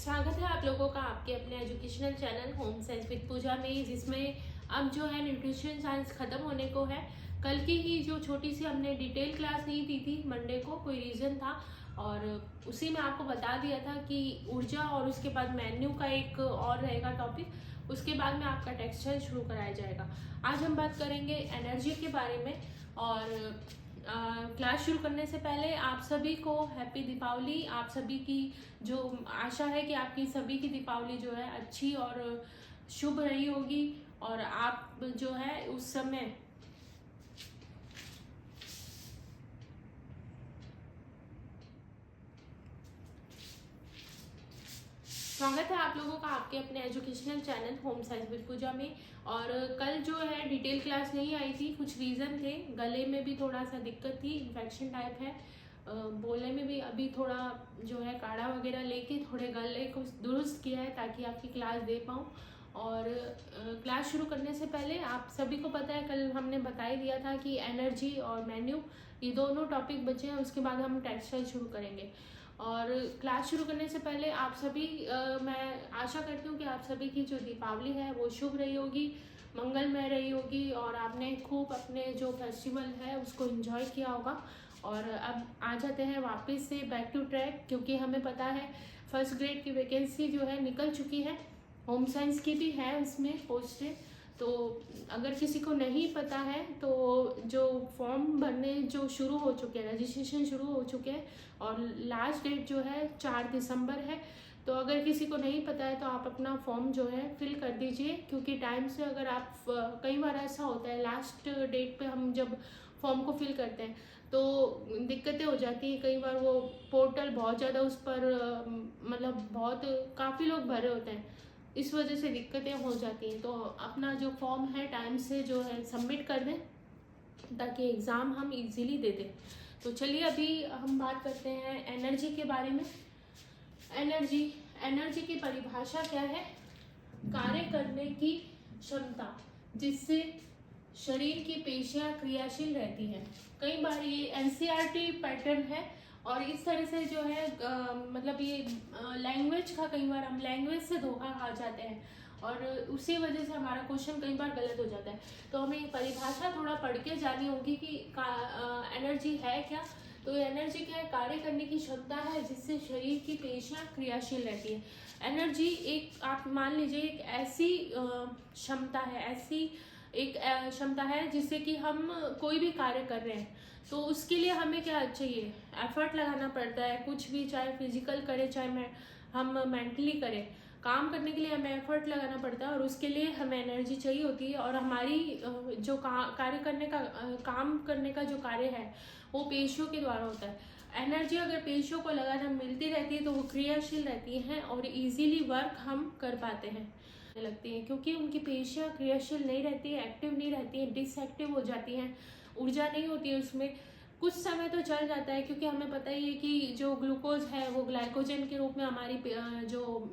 स्वागत है आप लोगों का आपके अपने educational channel home science with Puja में, जिसमें अब जो है न्यूट्रिशन साइंस ख़त्म होने को है। कल की ही जो छोटी सी हमने डिटेल क्लास नहीं दी थी मंडे को, कोई रीज़न था और उसी में आपको बता दिया था कि ऊर्जा और उसके बाद मेन्यू का एक और रहेगा टॉपिक, उसके बाद में आपका टेक्सटाइल शुरू कराया जाएगा। आज हम बात करेंगे एनर्जी के बारे में। और क्लास शुरू करने से पहले आप सभी को हैप्पी दीपावली। आप सभी की जो आशा है कि आपकी सभी की दीपावली जो है अच्छी और शुभ रही होगी और आप जो है उस समय स्वागत है आप लोगों का आपके अपने educational channel home science with Puja में। और कल जो है डिटेल क्लास नहीं आई थी, कुछ रीज़न थे। गले में भी थोड़ा सा दिक्कत थी, इन्फेक्शन टाइप है। बोलने में भी अभी थोड़ा जो है काढ़ा वगैरह लेके थोड़े गले को दुरुस्त किया है ताकि आपकी क्लास दे पाऊँ। और क्लास शुरू करने से पहले आप सभी को पता है, कल हमने बता ही दिया था कि एनर्जी और मेन्यू ये दोनों टॉपिक बचे हैं, उसके बाद हम टेक्सटाइल शुरू करेंगे। और क्लास शुरू करने से पहले आप सभी मैं आशा करती हूँ कि आप सभी की जो दीपावली है वो शुभ रही होगी, मंगलमय रही होगी और आपने खूब अपने जो फेस्टिवल है उसको एंजॉय किया होगा। और अब आ जाते हैं वापस से बैक टू ट्रैक, क्योंकि हमें पता है फर्स्ट ग्रेड की वैकेंसी जो है निकल चुकी है, होम साइंस की भी है उसमें पोस्टें। तो अगर किसी को नहीं पता है तो जो फॉर्म भरने जो शुरू हो चुके हैं, रजिस्ट्रेशन शुरू हो चुके हैं और लास्ट डेट जो है 4 दिसंबर है। तो अगर किसी को नहीं पता है तो आप अपना फॉर्म जो है फिल कर दीजिए, क्योंकि टाइम से अगर आप कई बार ऐसा होता है लास्ट डेट पे हम जब फॉर्म को फिल करते हैं तो दिक्कतें हो जाती हैं। कई बार वो पोर्टल बहुत ज़्यादा उस पर मतलब बहुत काफ़ी लोग भरे होते हैं, इस वजह से दिक्कतें हो जाती हैं। तो अपना जो फॉर्म है टाइम से जो है सबमिट कर दें ताकि एग्ज़ाम हम इजीली दे दें। तो चलिए अभी हम बात करते हैं एनर्जी के बारे में। एनर्जी एनर्जी की परिभाषा क्या है? कार्य करने की क्षमता जिससे शरीर की पेशियां क्रियाशील रहती हैं। कई बार ये एनसीईआरटी पैटर्न है और इस तरह से जो है मतलब ये लैंग्वेज का, कई बार हम लैंग्वेज से धोखा खा जाते हैं और उसी वजह से हमारा क्वेश्चन कई बार गलत हो जाता है। तो हमें ये परिभाषा थोड़ा पढ़ के जानी होगी कि एनर्जी है क्या। तो एनर्जी क्या है? कार्य करने की क्षमता है जिससे शरीर की पेशियां क्रियाशील रहती है। एनर्जी एक, आप मान लीजिए एक ऐसी क्षमता है, ऐसी एक क्षमता है जिससे कि हम कोई भी कार्य कर रहे हैं तो उसके लिए हमें क्या चाहिए? एफर्ट लगाना पड़ता है, कुछ भी, चाहे फिजिकल करें चाहे हम मेंटली करें, काम करने के लिए हमें एफर्ट लगाना पड़ता है और उसके लिए हमें एनर्जी चाहिए होती है। और हमारी जो कार्य करने का काम करने का जो कार्य है वो पेशियों के द्वारा होता है। एनर्जी अगर पेशियों को लगातार मिलती रहती है तो वो क्रियाशील रहती हैं और इजीली वर्क हम कर पाते हैं लगती हैं, क्योंकि उनकी पेशियां क्रियाशील नहीं रहती है, एक्टिव नहीं रहती है, डिसएक्टिव हो जाती हैं, ऊर्जा नहीं होती है उसमें। कुछ समय तो चल जाता है, क्योंकि हमें पता ही है कि जो ग्लूकोज है वो ग्लाइकोजन के रूप में हमारी जो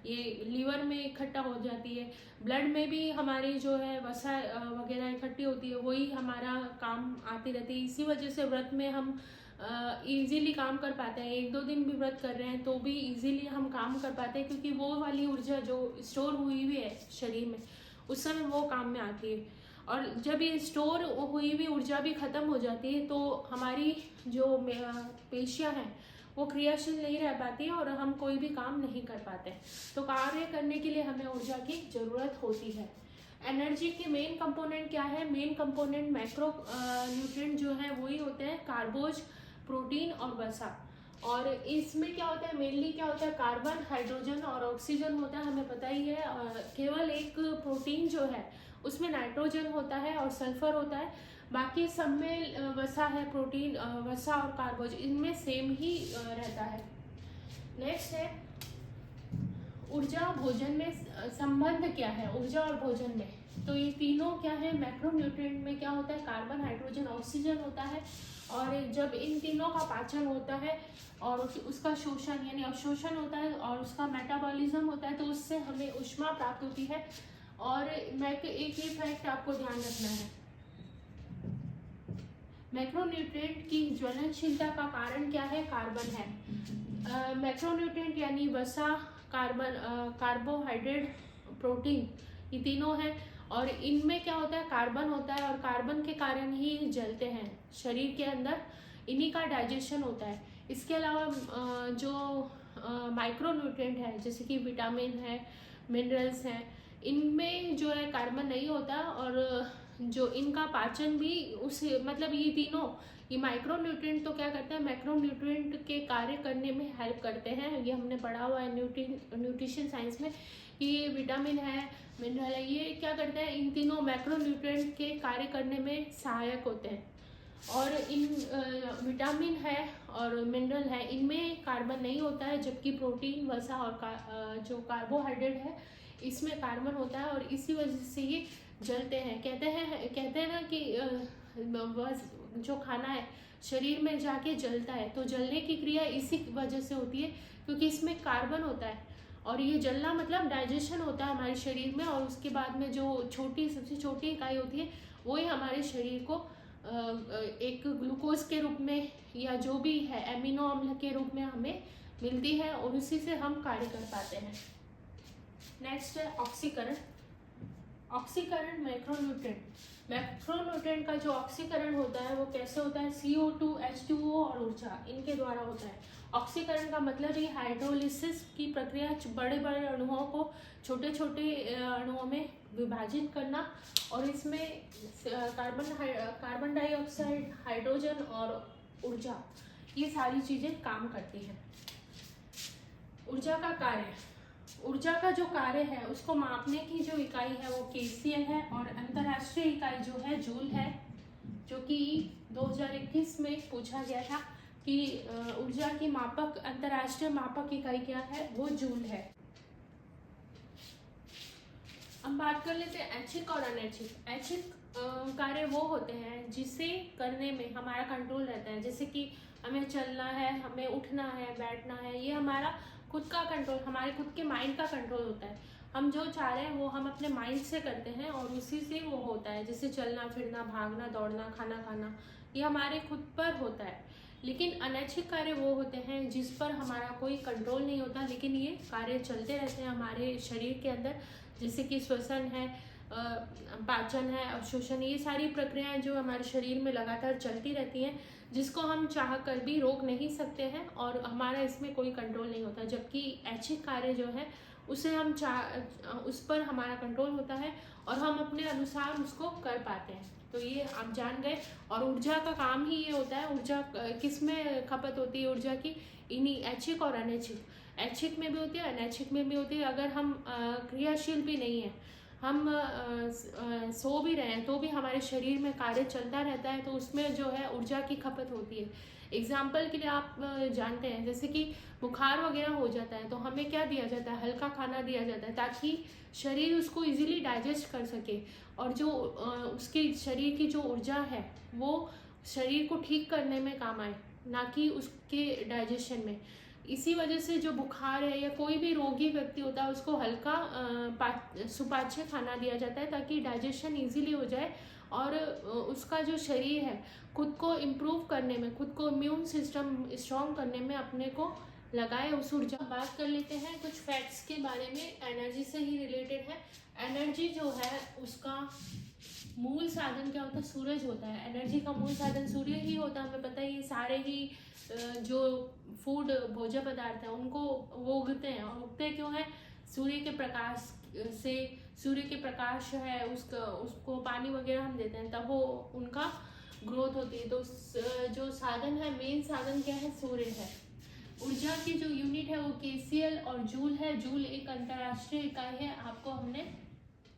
ये लीवर में इकट्ठा हो जाती है, ब्लड में भी हमारी जो है वसा वगैरह इकट्ठी होती है, वही हमारा काम आती रहती है। इसी वजह से व्रत में हम इजीली काम कर पाते हैं। 1-2 दिन भी व्रत कर रहे हैं तो भी इजीली हम काम कर पाते हैं, क्योंकि वो वाली ऊर्जा जो स्टोर हुई हुई है शरीर में उस समय वो काम में आती है। और जब ये स्टोर हुई हुई ऊर्जा भी खत्म हो जाती है तो हमारी जो पेशियां हैं वो क्रियाशील नहीं रह पाती है और हम कोई भी काम नहीं कर पाते। तो कार्य करने के लिए हमें ऊर्जा की जरूरत होती है। एनर्जी के मेन कंपोनेंट क्या है? मेन कंपोनेंट मैक्रो न्यूट्रिएंट जो है वही होते हैं कार्बोज, प्रोटीन और वसा। और इसमें क्या होता है, मेनली क्या होता है, कार्बन, हाइड्रोजन और ऑक्सीजन होता है, हमें पता ही है। केवल एक प्रोटीन जो है उसमें नाइट्रोजन होता है और सल्फर होता है, बाकी सब में वसा है, प्रोटीन, वसा और कार्बोज इनमें सेम ही रहता है। नेक्स्ट है ऊर्जा भोजन में संबंध क्या है ऊर्जा और भोजन में? तो ये तीनों क्या है, मैक्रो न्यूट्रिएंट में क्या होता है, कार्बन, हाइड्रोजन, ऑक्सीजन होता है। और जब इन तीनों का पाचन होता है और उसका शोषण यानी अवशोषण होता है और उसका मेटाबॉलिज्म होता है तो उससे हमें ऊष्मा प्राप्त होती है। और एक ही फैक्ट आपको ध्यान रखना है, मैक्रोन्यूट्रिएंट की ज्वलनशीलता का कारण क्या है? कार्बन है। मैक्रोन्यूट्रिएंट यानी वसा, कार्बोहाइड्रेट, प्रोटीन, ये तीनों हैं। और इनमें क्या होता है, कार्बन होता है, और कार्बन के कारण ही जलते हैं शरीर के अंदर, इन्हीं का डाइजेशन होता है। इसके अलावा जो माइक्रोन्यूट्रिएंट है जैसे कि विटामिन है, मिनरल्स हैं, इनमें जो है कार्बन नहीं होता, और जो इनका पाचन भी उस मतलब ये तीनों, ये माइक्रोन्यूट्रिएंट तो क्या करते हैं, मैक्रोन्यूट्रिएंट के कार्य करने में हेल्प करते हैं। ये हमने पढ़ा हुआ है न्यूट्रिशन साइंस में कि ये विटामिन है, मिनरल है, ये क्या करते हैं, इन तीनों मैक्रोन्यूट्रिएंट के कार्य करने में सहायक होते हैं। और इन विटामिन है और मिनरल है, इनमें कार्बन नहीं होता है, जबकि प्रोटीन, वसा और जो कार्बोहाइड्रेट है इसमें कार्बन होता है, और इसी वजह से ये जलते हैं। कहते हैं ना कि जो खाना है शरीर में जाके जलता है, तो जलने की क्रिया इसी वजह से होती है क्योंकि इसमें कार्बन होता है, और ये जलना मतलब डाइजेशन होता है हमारे शरीर में, और उसके बाद में जो सबसे छोटी इकाई होती है वही हमारे शरीर को एक ग्लूकोज के रूप में या जो भी है एमिनो अम्ल के रूप में हमें मिलती है, और उसी से हम कार्य कर पाते हैं। नेक्स्ट है ऑक्सीकरण। ऑक्सीकरण मैक्रोन्यूट्रिएंट का जो ऑक्सीकरण होता है वो कैसे होता है, CO2, H2O और ऊर्जा, इनके द्वारा होता है। ऑक्सीकरण का मतलब ये हाइड्रोलिसिस की प्रक्रिया, बड़े बड़े अणुओं को छोटे छोटे अणुओं में विभाजित करना, और इसमें कार्बन डाइऑक्साइड, हाइड्रोजन और ऊर्जा, ये सारी चीजें काम करती हैं। ऊर्जा का कार्य, ऊर्जा का जो कार्य है उसको मापने की जो इकाई है वो केसीएल है, और अंतर्राष्ट्रीय इकाई जो है जूल है, जो कि 2021 में पूछा गया था कि ऊर्जा की मापक, अंतर्राष्ट्रीय मापक इकाई क्या है, वो जूल है। हम बात कर लेते हैं ऐच्छिक और अनैच्छिक। ऐच्छिक कार्य वो होते हैं जिसे करने में हमारा कंट्रोल रहता है, जैसे कि हमें चलना है, हमें उठना है, बैठना है, ये हमारा खुद का कंट्रोल, हमारे खुद के माइंड का कंट्रोल होता है। हम जो चाह रहे हैं वो हम अपने माइंड से करते हैं, और उसी से वो होता है, जैसे चलना फिरना, भागना, दौड़ना, खाना खाना, ये हमारे खुद पर होता है। लेकिन अनैच्छिक कार्य वो होते हैं जिस पर हमारा कोई कंट्रोल नहीं होता, लेकिन ये कार्य चलते रहते हैं हमारे शरीर के अंदर, जैसे कि श्वसन है, पाचन है, अवशोषण, ये सारी प्रक्रियाएं जो हमारे शरीर में लगातार चलती रहती हैं, जिसको हम चाह कर भी रोक नहीं सकते हैं, और हमारा इसमें कोई कंट्रोल नहीं होता। जबकि ऐच्छिक कार्य जो है उसे हम उस पर हमारा कंट्रोल होता है, और हम अपने अनुसार उसको कर पाते हैं। तो ये आप जान गए। और ऊर्जा का काम ही ये होता है, ऊर्जा किस में खपत होती है ऊर्जा की, इन्हीं ऐच्छिक और अनैच्छिक, ऐच्छिक में भी होती है, अनैच्छिक में भी होती है। अगर हम क्रियाशील भी नहीं है, हम सो भी रहे हैं, तो भी हमारे शरीर में कार्य चलता रहता है, तो उसमें जो है ऊर्जा की खपत होती है। एग्जाम्पल के लिए आप जानते हैं, जैसे कि बुखार वगैरह हो जाता है तो हमें क्या दिया जाता है, हल्का खाना दिया जाता है, ताकि शरीर उसको इजीली डाइजेस्ट कर सके, और जो उसके शरीर की जो ऊर्जा है वो शरीर को ठीक करने में काम आए, ना कि उसके डाइजेशन में। इसी वजह से जो बुखार है या कोई भी रोगी व्यक्ति होता है उसको हल्का सुपाच्य खाना दिया जाता है, ताकि डाइजेशन इजीली हो जाए, और उसका जो शरीर है खुद को इम्प्रूव करने में, खुद को इम्यून सिस्टम स्ट्रॉन्ग करने में अपने को लगाए उस ऊर्जा। बात कर लेते हैं कुछ फैक्ट्स के बारे में, एनर्जी से ही रिलेटेड है। एनर्जी जो है उसका मूल साधन क्या होता है, सूरज होता है। एनर्जी का मूल साधन सूर्य ही होता है, हमें पता ही, सारे ही जो फूड भोज्य पदार्थ है उनको वो उगते हैं, और उगते क्यों है, सूर्य के प्रकाश से। सूर्य के प्रकाश है उसको पानी वगैरह हम देते हैं, तब वो उनका ग्रोथ होती है। तो जो साधन है, मेन साधन क्या है, सूर्य है। ऊर्जा की जो यूनिट है वो केसीएल और जूल है। जूल एक अंतर्राष्ट्रीय इकाई है, आपको हमने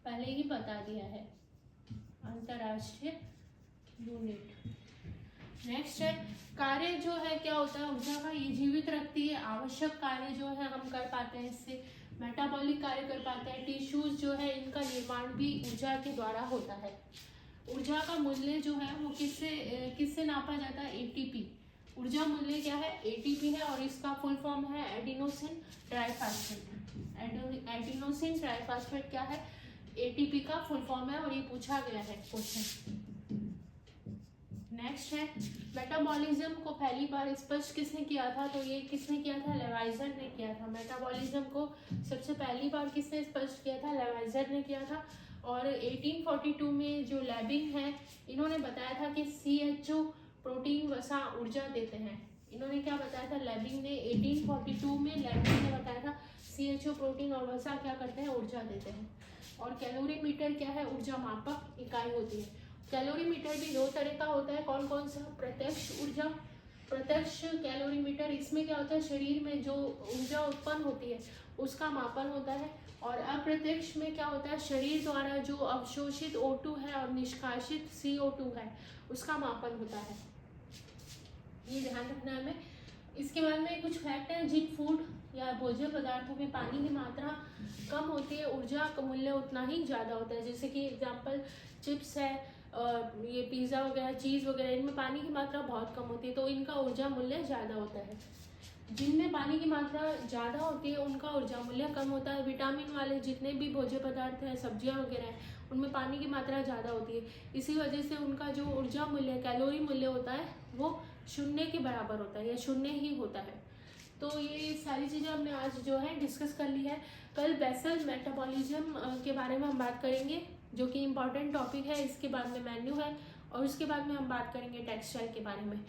पहले ही बता दिया है, अंतर्राष्ट्रीय यूनिट। नेक्स्ट है कार्य जो है, क्या होता है ऊर्जा का, ये जीवित रखती है, आवश्यक कार्य जो है हम कर पाते हैं इससे, मेटाबॉलिक कार्य कर पाते हैं, टिश्यूज जो है इनका निर्माण भी ऊर्जा के द्वारा होता है। ऊर्जा का मूल्य जो है वो किससे नापा जाता है, एटीपी। ऊर्जा मूल्य क्या है, एटीपी है, और इसका फुल फॉर्म है एडिनोसिन ट्राइफॉस्फेट। एडिनोसिन ट्राइफॉस्फेट क्या है, एटीपी का फुल फॉर्म है, और ये पूछा गया है क्वेश्चन। नेक्स्ट है मेटाबॉलिज्म को पहली बार स्पष्ट किसने किया था, तो ये किसने किया था, लेवाइजर ने किया था। मेटाबॉलिज्म को सबसे पहली बार किसने स्पष्ट किया था, लेवाइजर ने किया था। और 1842 में जो लैबिंग है, इन्होंने बताया था कि CHO प्रोटीन वसा ऊर्जा देते हैं। इन्होंने क्या बताया था, लैबिंग ने 1842 में लैबिंग ने बताया था CHO प्रोटीन और वसा क्या करते हैं, ऊर्जा देते हैं। और कैलोरीमीटर क्या है, ऊर्जा मापक इकाई होती है। कैलोरीमीटर भी दो तरह का होता है, कौन कौन सा, प्रत्यक्ष ऊर्जा, प्रत्यक्ष कैलोरीमीटर, इसमें क्या होता है, शरीर में जो ऊर्जा उत्पन्न होती है उसका मापन होता है। और अप्रत्यक्ष में क्या होता है, शरीर द्वारा जो अवशोषित O2 है और निष्कासित CO2 है उसका मापन होता है। ये ध्यान रखना है हमें। इसके बाद में कुछ फैक्ट है, जिन फूड या भोज्य पदार्थों में पानी की मात्रा कम होती है ऊर्जा का मूल्य उतना ही ज़्यादा होता है। जैसे कि एग्जांपल चिप्स है, ये पिज़्ज़ा वगैरह, चीज़ वगैरह, इनमें पानी की मात्रा बहुत कम होती है तो इनका ऊर्जा मूल्य ज़्यादा होता है। जिनमें पानी की मात्रा ज़्यादा होती है उनका ऊर्जा मूल्य कम होता है। विटामिन वाले जितने भी भोज्य पदार्थ हैं, सब्जियां वगैरह हैं, उनमें पानी की मात्रा ज़्यादा होती है, इसी वजह से उनका जो ऊर्जा मूल्य, कैलोरी मूल्य होता है वो 0 के बराबर होता है या 0 ही होता है। तो ये सारी चीज़ें हमने आज जो है डिस्कस कर ली है। कल बेसल मेटाबॉलिज्म के बारे में हम बात करेंगे जो कि इम्पॉर्टेंट टॉपिक है। इसके बाद में मेन्यू है और उसके बाद में हम बात करेंगे टेक्सटाइल के बारे में।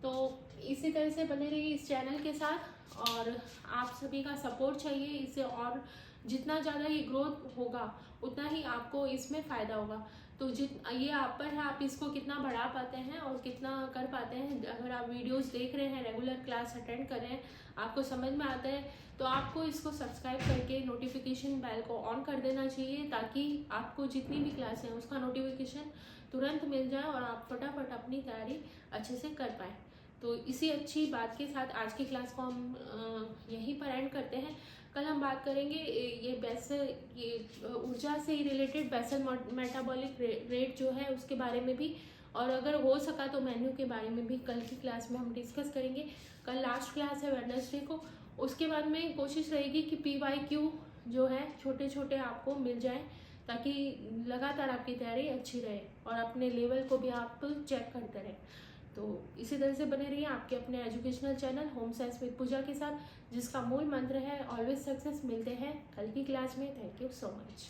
तो इसी तरह से बने रहिए इस चैनल के साथ और आप सभी का सपोर्ट चाहिए इसे, और जितना ज़्यादा ये ग्रोथ होगा उतना ही आपको इसमें फ़ायदा होगा। तो ये आप पर है, आप इसको कितना बढ़ा पाते हैं और कितना कर पाते हैं। अगर आप वीडियोस देख रहे हैं, रेगुलर क्लास अटेंड कर रहे हैं, आपको समझ में आता है, तो आपको इसको सब्सक्राइब करके नोटिफिकेशन बेल को ऑन कर देना चाहिए ताकि आपको जितनी भी क्लास है उसका नोटिफिकेशन तुरंत मिल जाए और आप फटाफट अपनी तैयारी अच्छे से कर पाएँ। तो इसी अच्छी बात के साथ आज की क्लास को हम यहीं पर एंड करते हैं। कल हम बात करेंगे ये ऊर्जा से ही रिलेटेड बेसल मेटाबॉलिक रेट जो है उसके बारे में भी, और अगर हो सका तो मेन्यू के बारे में भी कल की क्लास में हम डिस्कस करेंगे। कल लास्ट क्लास है वेडनेसडे को। उसके बाद में कोशिश रहेगी कि PYQ जो है छोटे छोटे आपको मिल जाए ताकि लगातार आपकी तैयारी अच्छी रहे और अपने लेवल को भी आप चेक करते रहें। तो इसी तरह से बने रहिए आपके अपने educational channel home science with Puja के साथ, जिसका मूल मंत्र है ऑलवेज सक्सेस। मिलते हैं कल की क्लास में। Thank you so much.